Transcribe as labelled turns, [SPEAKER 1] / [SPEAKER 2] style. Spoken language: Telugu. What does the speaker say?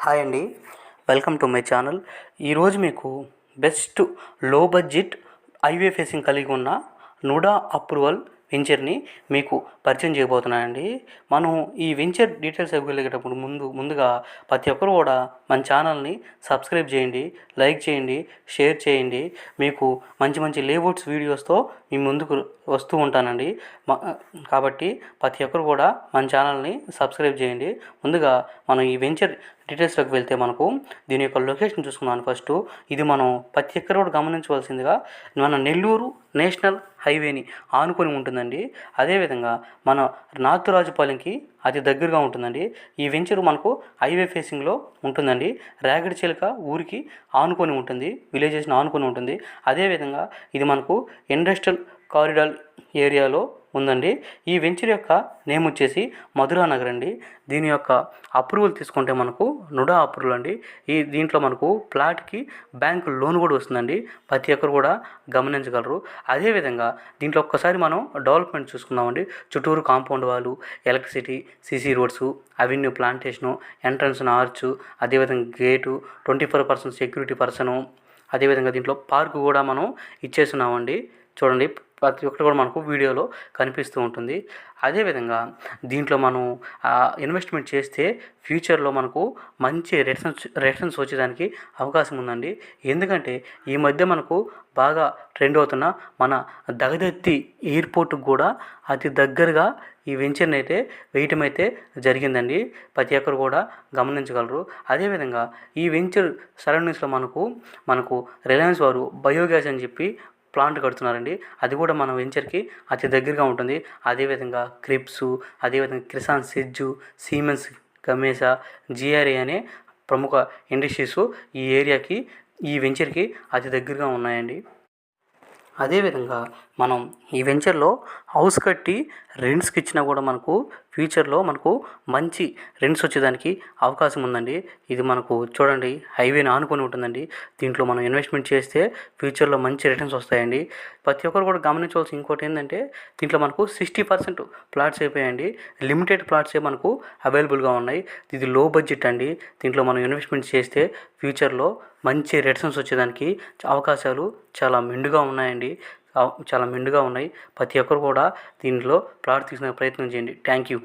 [SPEAKER 1] హాయ్ అండి. Welcome to my channel. ఈరోజు మీకు బెస్ట్ లో బడ్జెట్ హైవే ఫేసింగ్ కలిగి ఉన్న నుడా అప్రూవల్ వెంచర్ని మీకు పరిచయం చేయబోతున్నానండి. మనం ఈ వెంచర్ డీటెయిల్స్ ఇవ్వగలిగేటప్పుడు ముందుగా ప్రతి ఒక్కరు కూడా మన ఛానల్ని సబ్స్క్రైబ్ చేయండి, లైక్ చేయండి, షేర్ చేయండి. మీకు మంచి మంచి లేఅవుట్స్ వీడియోస్తో మీ ముందుకు వస్తూ ఉంటానండి. కాబట్టి ప్రతి ఒక్కరు కూడా మన ఛానల్ని సబ్స్క్రైబ్ చేయండి. ముందుగా మనం ఈ వెంచర్ డీటెయిల్స్లోకి వెళ్తే మనకు దీని యొక్క లొకేషన్ చూసుకున్నాను. ఫస్ట్ ఇది మనం ప్రతి ఒక్కరు కూడా గమనించవలసిందిగా మన నెల్లూరు నేషనల్ హైవేని ఆనుకొని ఉంటుందండి. అదేవిధంగా మన నార్త్ రాజుపాలెంకి అతి దగ్గరగా ఉంటుందండి. ఈ వెంచర్ మనకు హైవే ఫేసింగ్లో ఉంటుందండి. రేగడి చిలక ఊరికి ఆనుకొని ఉంటుంది, విలేజెస్ని ఆనుకొని ఉంటుంది. అదేవిధంగా ఇది మనకు ఇండస్ట్రియల్ కారిడార్ ఏరియాలో ఉందండి. ఈ వెంచర్ యొక్క నేమ్ వచ్చేసి మధురా నగర్ అండి. దీని యొక్క అప్రూవల్ తీసుకుంటే మనకు నుడా అప్రూవల్ అండి. దీంట్లో మనకు ప్లాట్కి బ్యాంక్ లోన్ కూడా వస్తుందండి. ప్రతి ఒక్కరు కూడా గమనించగలరు. అదేవిధంగా దీంట్లో ఒక్కసారి మనం డెవలప్మెంట్ చూసుకుందామండి. చుట్టూరు కాంపౌండ్ వాళ్ళు, electricity, CC roads, avenue plantation, entrance arch, అదేవిధంగా గేటు, 24% సెక్యూరిటీ పర్సను, అదేవిధంగా దీంట్లో పార్కు కూడా మనం ఇచ్చేస్తున్నామండి. చూడండి, ప్రతి ఒక్కటి కూడా మనకు వీడియోలో కనిపిస్తూ ఉంటుంది. అదేవిధంగా దీంట్లో మనం ఇన్వెస్ట్మెంట్ చేస్తే ఫ్యూచర్లో మనకు మంచి రిటర్న్స్ వచ్చేదానికి అవకాశం ఉందండి. ఎందుకంటే ఈ మధ్య మనకు బాగా ట్రెండ్ అవుతున్న మన దగదత్తి ఎయిర్పోర్ట్కి కూడా అతి దగ్గరగా ఈ వెంచర్ని అయితే వేయటం అయితే జరిగిందండి. ప్రతి ఒక్కరు కూడా గమనించగలరు. అదేవిధంగా ఈ వెంచర్ సరౌండింగ్స్లో మనకు రిలయన్స్ వారు బయోగ్యాస్ అని చెప్పి ప్లాంట్ కడుతున్నారండి. అది కూడా మన వెంచర్కి అతి దగ్గరగా ఉంటుంది. అదేవిధంగా క్రిప్స్, అదేవిధంగా కిసాన్ సిజ్జు, సిమెన్స్, గమేసా, జిఆర్ఏ అనే ప్రముఖ ఇండస్ట్రీస్ ఈ ఏరియాకి, ఈ వెంచర్కి అతి దగ్గరగా ఉన్నాయండి. అదేవిధంగా మనం ఈ వెంచర్లో హౌస్ కట్టి రెంట్స్కి ఇచ్చినా కూడా మనకు ఫ్యూచర్లో మనకు మంచి రెంట్స్ వచ్చేదానికి అవకాశం ఉందండి. ఇది మనకు చూడండి హైవేని ఆనుకొని ఉంటుందండి. దీంట్లో మనం ఇన్వెస్ట్మెంట్ చేస్తే ఫ్యూచర్లో మంచి రిటర్న్స్ వస్తాయండి. ప్రతి ఒక్కరు కూడా గమనించవలసి ఇంకోటి ఏంటంటే దీంట్లో మనకు 60% ప్లాట్స్ అయిపోయాయండి. లిమిటెడ్ ప్లాట్సే మనకు అవైలబుల్గా ఉన్నాయి. ఇది లో బడ్జెట్ అండి. దీంట్లో మనం ఇన్వెస్ట్మెంట్ చేస్తే ఫ్యూచర్లో మంచి రిటర్న్స్ వచ్చేదానికి అవకాశాలు చాలా మెండుగా ఉన్నాయండి. చాలా మెండుగా ఉన్నాయి. ప్రతి ఒక్కరు కూడా దీనిలో ప్లాట్ తీసుకునే ప్రయత్నం చేయండి. Thank you.